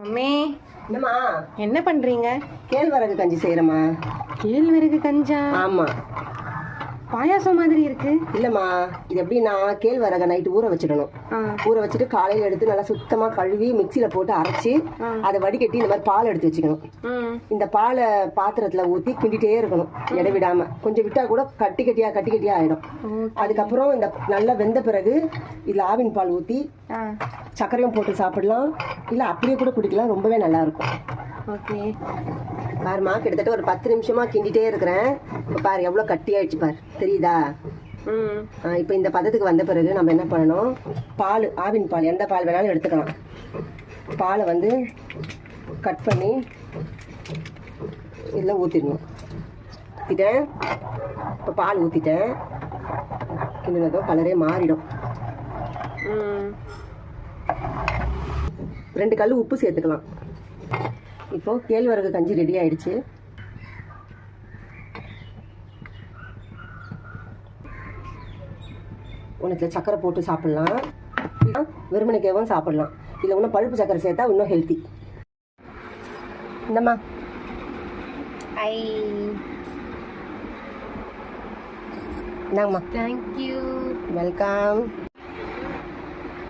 Mummy, என்னம்மா என்ன பண்றீங்க? கேழ்வரகு கஞ்சி செய்யறமா? கேழ்வரகு கஞ்சா? ஆமா. பாயாசம் மாதிரி இருக்கு. இல்லம்மா, இது எப்படின்னா கேழ்வரகை நைட்டு ஊற வச்சிடணும். ஊற வச்சுட்டு காலையில எடுத்து நல்லா சுத்தமா கழுவி மிக்சியில போட்டு அரைச்சி அதை வடிகட்டி இந்த மாதிரி பால் எடுத்து வச்சுக்கணும். இந்த பாலை பாத்திரத்துல ஊத்தி கிண்டிட்டே இருக்கணும் இடைவிடாம. கொஞ்சம் விட்டா கூட கட்டி கட்டியா ஆயிடும். அதுக்கப்புறம் இந்த நல்லா வெந்த பிறகு இதுல ஆவின் பால் ஊத்தி சர்க்கரையும் போட்டு சாப்பிடலாம், இல்ல அப்படியே கூட குடிக்கலாம். ரொம்பவே நல்லா இருக்கும். ஓகே பாருமா, கிட்டத்தட்ட ஒரு 10 நிமிஷமா கிண்டிட்டே இருக்கிறேன். இப்போ பாரு எவ்வளவு கட்டி ஆயிடுச்சு பாரு, தெரியுதா? இப்போ இந்த பதத்துக்கு வந்த பிறகு நம்ம என்ன பண்ணணும், பால் ஆவின் பால் எந்த பால் வேணாலும் எடுத்துக்கலாம். பாலை வந்து கட் பண்ணி இதில் ஊற்றிடணும். ஊற்றிட்டேன். இப்போ பால் ஊற்றிட்டேன். கிண்டினதும் கலரே மாறிடும். 2 கல் உப்பு சேர்த்துக்கலாம். இப்போ கேழ்வரகு கஞ்சி ரெடி ஆயிடுச்சு. உனக்கு சக்கரை போட்டு சாப்பிடலாம், வெறுமனைக்காகவும் சாப்பிடலாம். இல்லை இன்னும் பழுப்பு சக்கரை சேர்த்தா இன்னும் ஹெல்த்தி. இந்தம்மா. இந்தாங்கம்மா. தேங்க்யூ. வெல்கம்.